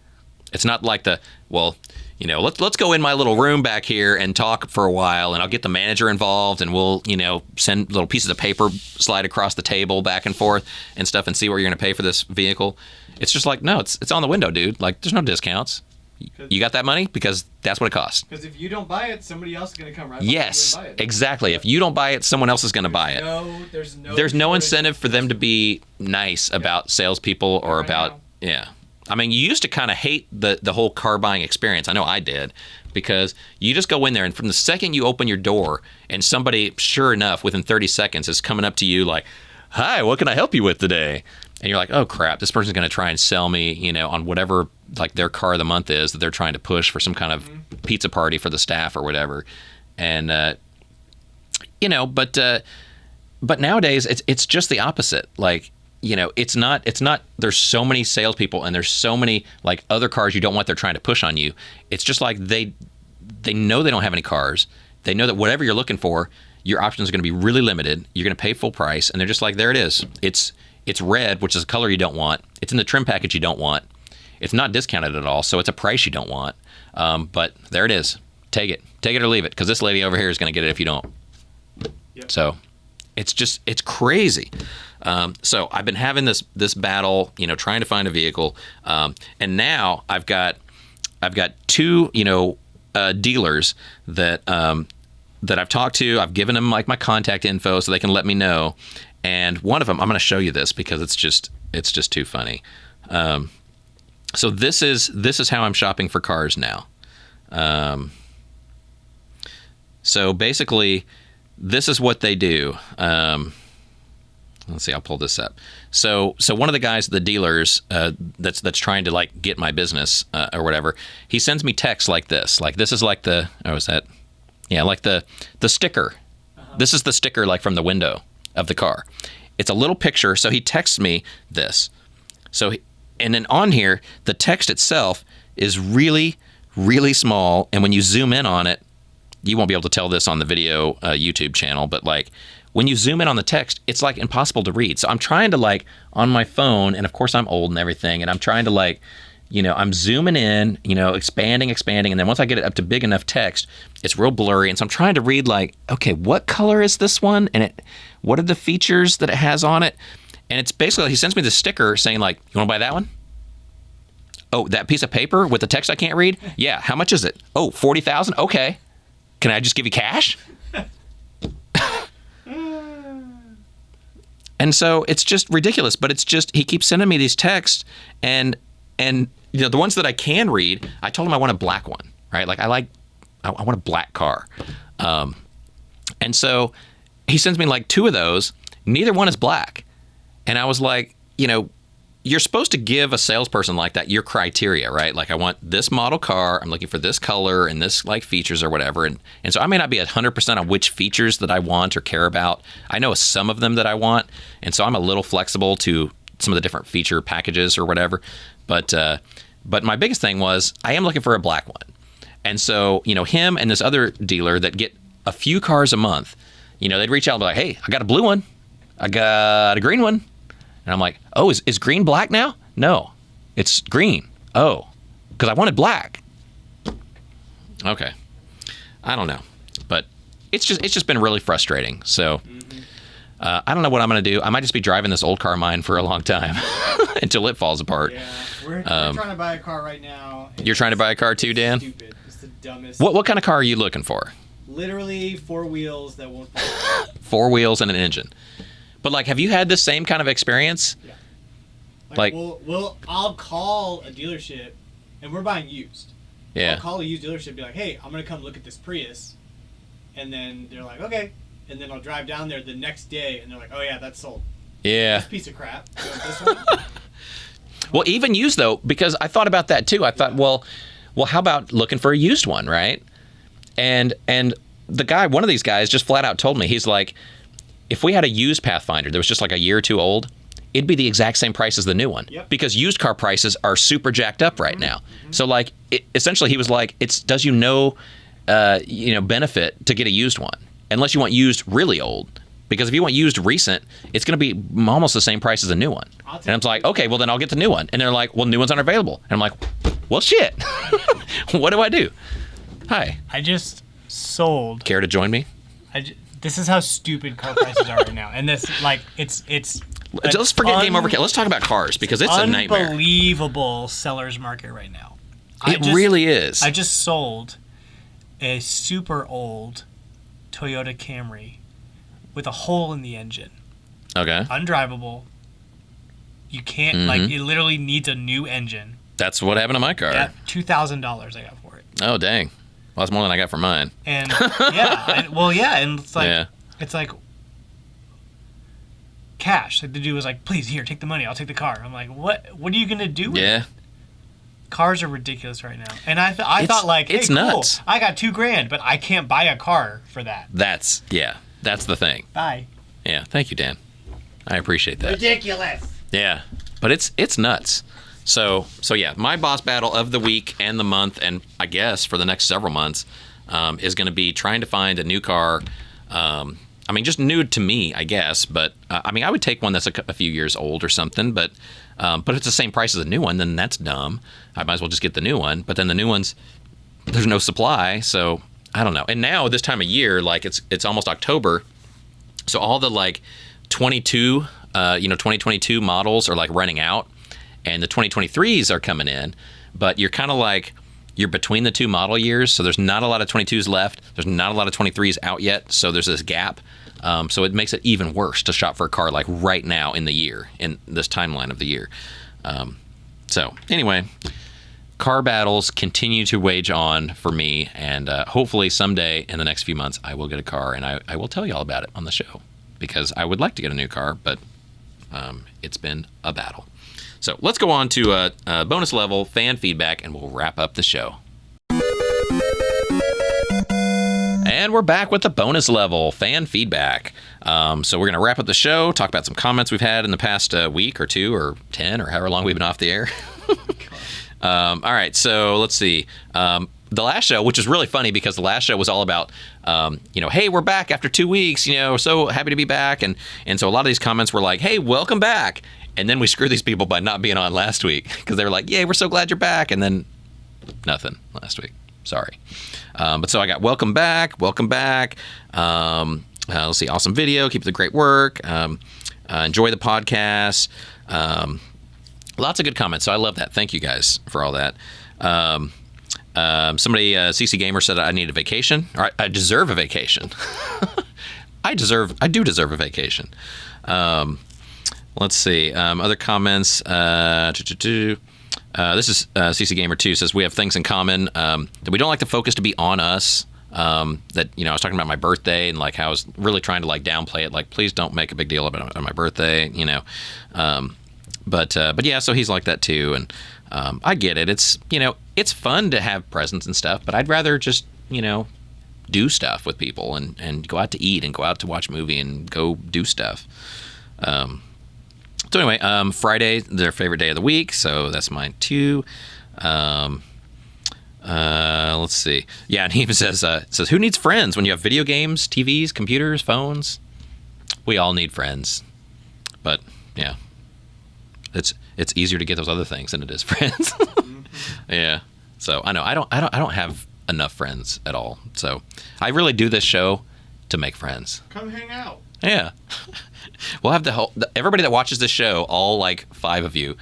A: It's not let's go in my little room back here and talk for a while, and I'll get the manager involved, and we'll, send little pieces of paper slide across the table back and forth and stuff, and see what you're going to pay for this vehicle. It's just like, no, it's on the window, dude. Like, there's no discounts. You got that money because that's what it costs.
B: Because if you don't buy it, somebody else is going to come right
A: Yes,
B: behind you and buy it.
A: exactly. If you don't buy it, someone else is going to buy it. There's no incentive for them to be nice about salespeople or about, I mean, you used to kind of hate the whole car buying experience. I know I did, because you just go in there, and from the second you open your door, and somebody, sure enough, within 30 seconds is coming up to you like, "Hi, what can I help you with today?" And you're like, "Oh crap, this person's going to try and sell me, on whatever like their car of the month is that they're trying to push for some kind of pizza party for the staff or whatever." And but nowadays it's just the opposite. Like, it's not. There's so many salespeople, and there's so many like other cars you don't want. They're trying to push on you. It's just like they know they don't have any cars. They know that whatever you're looking for, your options are going to be really limited. You're going to pay full price, and they're just like, there it is. It's red, which is a color you don't want. It's in the trim package you don't want. It's not discounted at all, so it's a price you don't want. But there it is. Take it or leave it, because this lady over here is going to get it if you don't. Yep. So it's crazy. So I've been having this battle, trying to find a vehicle, and now I've got two dealers that I've talked to. I've given them like my contact info so they can let me know. And one of them, I'm going to show you this because it's just too funny. So this is how I'm shopping for cars now. So basically, this is what they do. Let's see, I'll pull this up. So one of the guys, the dealers, that's trying to like get my business or whatever, he sends me texts like this. Like, this is like the sticker. Uh-huh. This is the sticker like from the window of the car. It's a little picture. So he texts me this. And then on here, the text itself is really, really small. And when you zoom in on it, you won't be able to tell this on the video YouTube channel, but like when you zoom in on the text, it's like impossible to read. So I'm trying to like on my phone, and of course I'm old and everything, and I'm trying to like, I'm zooming in, expanding. And then once I get it up to big enough text, it's real blurry. And so I'm trying to read like, okay, what color is this one? And what are the features that it has on it? And it's basically, he sends me this sticker saying like, you want to buy that one? Oh, that piece of paper with the text I can't read? Yeah. How much is it? Oh, $40,000. Okay. Can I just give you cash? And so it's just ridiculous, but it's just, he keeps sending me these texts, and the ones that I can read, I told him I want a black one, right? Like I want a black car. And so he sends me like two of those. Neither one is black. And I was like, you're supposed to give a salesperson like that your criteria, right? Like, I want this model car, I'm looking for this color and this like features or whatever. And so I may not be 100% on which features that I want or care about. I know some of them that I want. And so I'm a little flexible to some of the different feature packages or whatever. But my biggest thing was I am looking for a black one. And so, him and this other dealer that get a few cars a month, they'd reach out and be like, hey, I got a blue one. I got a green one. And I'm like, oh, is green black now? No, it's green. Oh, because I wanted black. Okay. I don't know. But it's just been really frustrating. So I don't know what I'm going to do. I might just be driving this old car of mine for a long time until it falls apart.
B: Yeah, we're trying to buy a car right now.
A: You're trying to buy a car too, Dan?
B: Stupid. It's the dumbest.
A: What kind of car are you looking for?
B: Literally 4 wheels that won't fall.
A: 4 wheels and an engine. But like, have you had the same kind of experience?
B: Yeah.
A: Like,
B: I'll call a dealership, and we're buying used.
A: Yeah.
B: I'll call a used dealership and be like, hey, I'm going to come look at this Prius. And then they're like, okay. And then I'll drive down there the next day, and they're like, oh, yeah, that's sold.
A: Yeah.
B: This piece of crap. You want this one?
A: Well, even used, though, because I thought about that, too. I thought, well, how about looking for a used one, right? And the guy, one of these guys just flat out told me, he's like, if we had a used Pathfinder that was just like a year or two old, it'd be the exact same price as the new one.
B: Yep.
A: Because used car prices are super jacked up right now. So like, essentially he was like, does benefit to get a used one unless you want used really old. Because if you want used recent, it's going to be almost the same price as a new one. And I'm like, okay, well then I'll get the new one. And they're like, well, new ones aren't available. And I'm like, Well, shit. What do I do? Hi.
B: I just sold.
A: Care to join me?
B: This is how stupid car prices are right now, and this it's.
A: Let's forget Game Over. Let's talk about cars because it's a nightmare.
B: Unbelievable seller's market right now.
A: It really is.
B: I just sold a super old Toyota Camry with a hole in the engine.
A: Okay.
B: Undrivable. You can't it literally needs a new engine.
A: That's what happened to my car.
B: Yeah, $2,000 I got for it.
A: Oh dang. Well, that's more than I got for mine.
B: And and it's like cash. Like the dude was like, "Please, here, take the money. I'll take the car." I'm like, "What? What are you gonna do with it?" Cars are ridiculous right now. And I thought like, "Hey,
A: it's
B: cool.
A: nuts.
B: I got $2,000, but I can't buy a car for that."
A: That's the thing.
B: Bye.
A: Yeah, thank you, Dan. I appreciate that.
B: Ridiculous.
A: Yeah, but it's nuts. So yeah, my boss battle of the week and the month, and I guess for the next several months, is going to be trying to find a new car. I mean, just new to me, I guess. But I mean, I would take one that's a few years old or something. But if it's the same price as a new one, then that's dumb. I might as well just get the new one. But then the new ones, there's no supply, so I don't know. And now this time of year, like it's almost October, so all the like 2022 models are like running out. And the 2023s are coming in, but you're kind of like, you're between the two model years, so there's not a lot of 22s left. There's not a lot of 23s out yet, so there's this gap. So it makes it even worse to shop for a car like right now in the year, in this timeline of the year. So anyway, car battles continue to wage on for me, and hopefully someday in the next few months I will get a car, and I will tell you all about it on the show, because I would like to get a new car, but it's been a battle. So let's go on to bonus level fan feedback, and we'll wrap up the show. And we're back with the bonus level fan feedback. So we're going to wrap up the show, talk about some comments we've had in the past week or two or 10 or however long we've been off the air. All right, so let's see. The last show, which is really funny because the last show was all about, hey, we're back after 2 weeks, so happy to be back. And so a lot of these comments were like, hey, welcome back. And then we screwed these people by not being on last week because they were like, yay, we're so glad you're back. And then nothing last week. Sorry. But so I got welcome back. Let's see, awesome video. Keep up the great work. Enjoy the podcast. Lots of good comments. So I love that. Thank you guys for all that. Somebody, CC Gamer, said I need a vacation. Or I deserve a vacation. I do deserve a vacation. Let's see. Other comments. This is CC Gamer 2 says we have things in common, that we don't like the focus to be on us. That I was talking about my birthday and like how I was really trying to like downplay it. Like, please don't make a big deal about my birthday. But yeah. So he's like that too, and I get it. It's it's fun to have presents and stuff, but I'd rather just do stuff with people and go out to eat and go out to watch a movie and go do stuff. So anyway, Friday, their favorite day of the week, so that's mine too. Let's see. Yeah, and he even says, who needs friends when you have video games, TVs, computers, phones? We all need friends. But, yeah, it's easier to get those other things than it is friends. Yeah. So, I know, I don't have enough friends at all. So, I really do this show to make friends.
B: Come hang out.
A: Yeah. We'll have everybody that watches this show, all like 5 of you,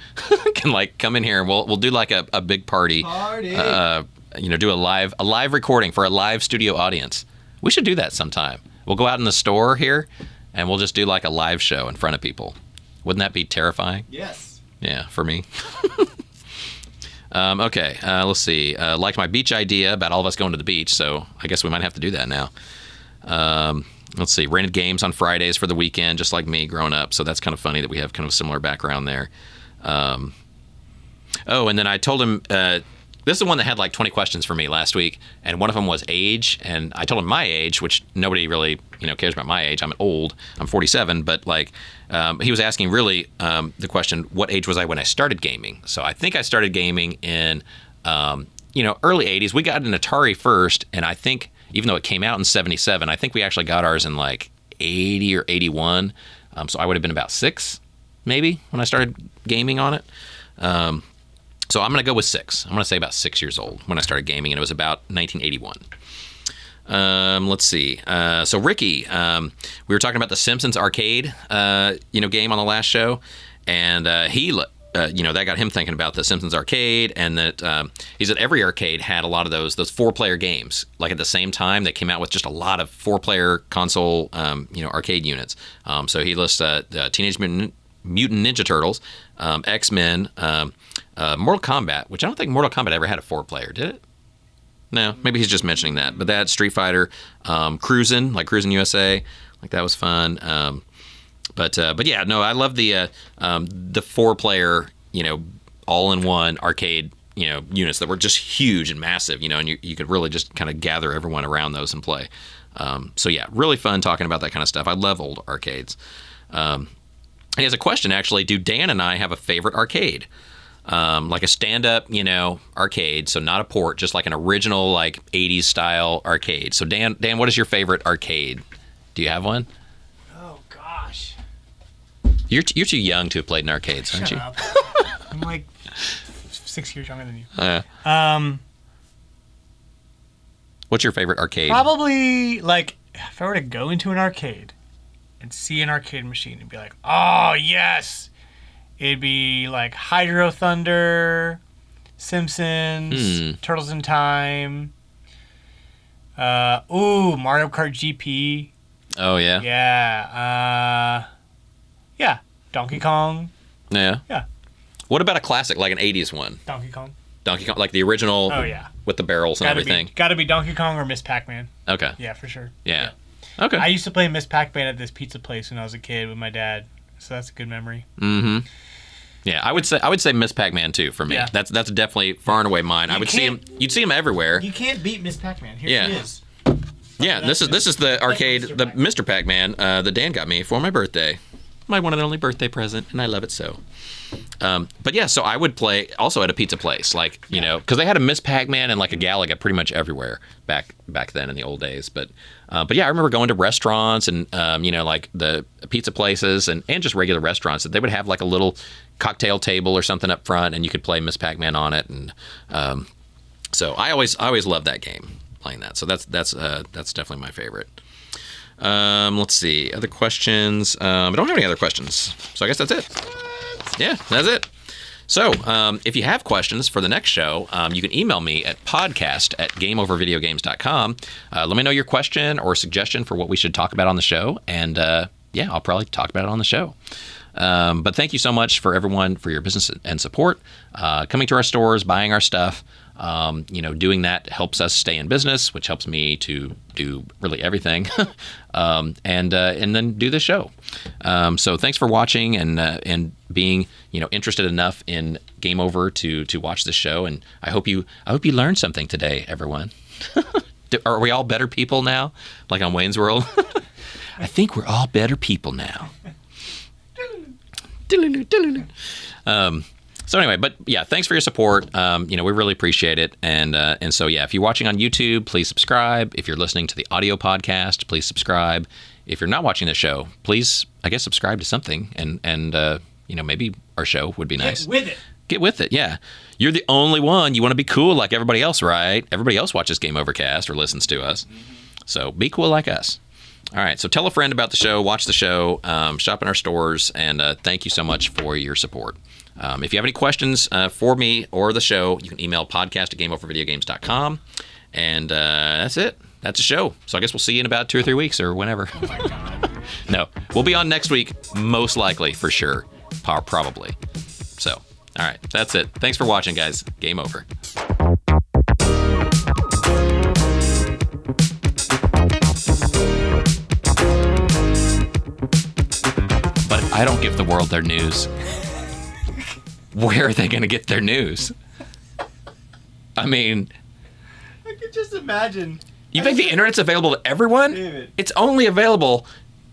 A: can like come in here and we'll do like a big party. Do a live recording for a live studio audience. We should do that sometime. We'll go out in the store here and we'll just do like a live show in front of people. Wouldn't that be terrifying?
B: Yes. Yeah,
A: for me. Okay, let's see. Liked my beach idea about all of us going to the beach, so I guess we might have to do that now. Let's see, rented games on Fridays for the weekend, just like me growing up. So that's kind of funny that we have kind of a similar background there. And then I told him, this is the one that had like 20 questions for me last week. And one of them was age. And I told him my age, which nobody really, cares about my age. I'm old. I'm 47. But like, he was asking really the question, what age was I when I started gaming? So I think I started gaming in, early 80s. We got an Atari first. And I think, even though it came out in 77, I think we actually got ours in like 80 or 81. So I would have been about 6, maybe, when I started gaming on it. So So I'm going to go with 6. I'm going to say about 6 years old when I started gaming, and it was about 1981. Let's see. So Ricky, we were talking about the Simpsons arcade, game on the last show, and that got him thinking about the Simpsons arcade, and that he said every arcade had a lot of those 4-player games, like at the same time. They came out with just a lot of 4-player console, arcade units. So he lists Teenage Mutant Ninja Turtles, X-Men, Mortal Kombat, which I don't think Mortal Kombat ever had a 4-player, did it? No, maybe he's just mentioning that. But that, Street Fighter, Cruisin' USA, like that was fun. But yeah, no, I love the 4-player, all-in-one arcade, units that were just huge and massive, and you could really just kind of gather everyone around those and play. So yeah, really fun talking about that kind of stuff. I love old arcades. He has a question, actually. Do Dan and I have a favorite arcade? Like a stand-up, arcade, so not a port, just like an original, like 80s style arcade. So Dan, what is your favorite arcade? Do you have one?
B: Oh gosh,
A: you're too young to have played in arcades, aren't you?
B: Shut up. I'm like 6 years younger than you.
A: What's your favorite arcade?
B: Probably like if I were to go into an arcade and see an arcade machine and be like, oh yes. It'd be like Hydro Thunder, Simpsons, Turtles in Time. Mario Kart GP.
A: Oh yeah.
B: Yeah. Yeah. Donkey Kong.
A: Yeah.
B: Yeah.
A: What about a classic, like an 80s one?
B: Donkey Kong, like
A: the original.
B: Oh yeah.
A: With the barrels and everything.
B: Gotta be Donkey Kong or Miss Pac-Man.
A: Okay.
B: Yeah, for sure.
A: Yeah. Okay.
B: I used to play Miss Pac-Man at this pizza place when I was a kid with my dad, so that's a good memory.
A: Mm-hmm. Yeah, I would say Miss Pac-Man too for me.
B: Yeah.
A: That's definitely far and away mine. I would see him. You'd see him everywhere.
B: You can't beat Miss Pac-Man. Here she is.
A: Yeah, this is the arcade, the Mr. Pac-Man that Dan got me for my birthday, my one and only birthday present, and I love it so. But yeah, so I would play also at a pizza place, like because they had a Miss Pac-Man and like a Galaga pretty much everywhere back then in the old days. But yeah, I remember going to restaurants and like the pizza places and just regular restaurants that they would have like a little cocktail table or something up front, and you could play Miss Pac-Man on it. And so I always loved that game, playing that. So that's definitely my favorite. Let's see, other questions. I don't have any other questions, so I guess that's it. Yeah, that's it. So, if you have questions for the next show, you can email me at podcast@gameovervideogames.com. Let me know your question or suggestion for what we should talk about on the show, and I'll probably talk about it on the show. But thank you so much for everyone for your business and support, coming to our stores, buying our stuff. Doing that helps us stay in business, which helps me to do really everything, and then do the show. So thanks for watching and being interested enough in Game Over to watch this show. And I hope you learned something today, everyone. Are we all better people now, like on Wayne's World? I think we're all better people now. So anyway, but yeah, thanks for your support. We really appreciate it. And so yeah, if you're watching on YouTube, please subscribe. If you're listening to the audio podcast, please subscribe. If you're not watching the show, please, I guess, subscribe to something. And maybe our show would be nice. Get with it. Yeah. You're the only one. You want to be cool like everybody else, right? Everybody else watches Game Overcast or listens to us. So be cool like us. All right. So tell a friend about the show, watch the show, shop in our stores, and thank you so much for your support. If you have any questions for me or the show, you can email podcast@gameovervideogames.com. And that's it. That's the show. So I guess we'll see you in about 2 or 3 weeks or whenever.
B: Oh my God.
A: No, we'll be on next week, most likely, for sure. Probably. So, all right. That's it. Thanks for watching, guys. Game over. But if I don't give the world their news, where are they going to get their news? I mean,
B: I could just imagine.
A: You think the internet's available to everyone?
B: David.
A: It's only available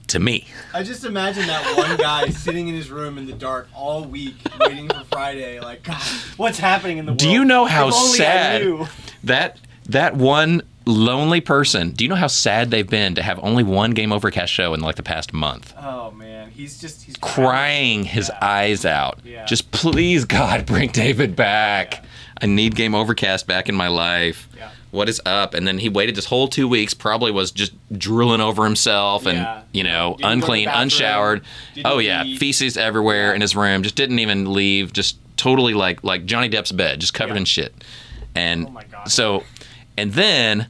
A: to me.
C: I just imagine that one guy sitting in his room in the dark all week waiting for Friday, like, God, what's happening in the world?
A: Do you know how
C: If only I
A: sad
C: knew.
A: that one lonely person, do you know how sad they've been to have only one Game Overcast show in like the past month?
C: Oh, man. he's
A: crying his eyes out.
C: Yeah.
A: Just please, God, bring David back.
C: Yeah.
A: I need Game Overcast back in my life.
B: Yeah.
A: What is up? And then he waited this whole 2 weeks, probably was just drooling over himself and,
C: Yeah.
A: you know,
C: Didn't go to the
A: unclean,
C: bathroom.
A: unshowered.
C: Didn't
A: Oh, yeah.
C: eat.
A: Feces everywhere in his room. Just didn't even leave. Just totally like Johnny Depp's bed, just covered
C: Yeah.
A: in shit. And
B: Oh my God.
A: so, and then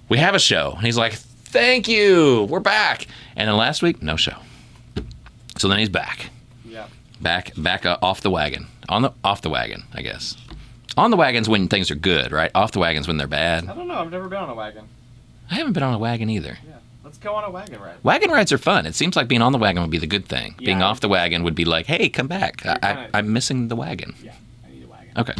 A: we have a show. And he's like, thank you. We're back. And then last week, no show. So then he's back.
C: Yeah.
A: Back off the wagon. Off the wagon, I guess. On the wagon's when things are good, right? Off the wagon's when they're bad.
C: I don't know. I've never been on a wagon.
A: I haven't been on a wagon either.
C: Yeah. Let's go on a wagon ride.
A: Wagon rides are fun. It seems like being on the wagon would be the good thing.
C: Yeah.
A: Being off the wagon would be like, hey, come back.
C: You're kinda-
A: I'm missing the wagon.
C: Yeah. I need a wagon.
A: Okay.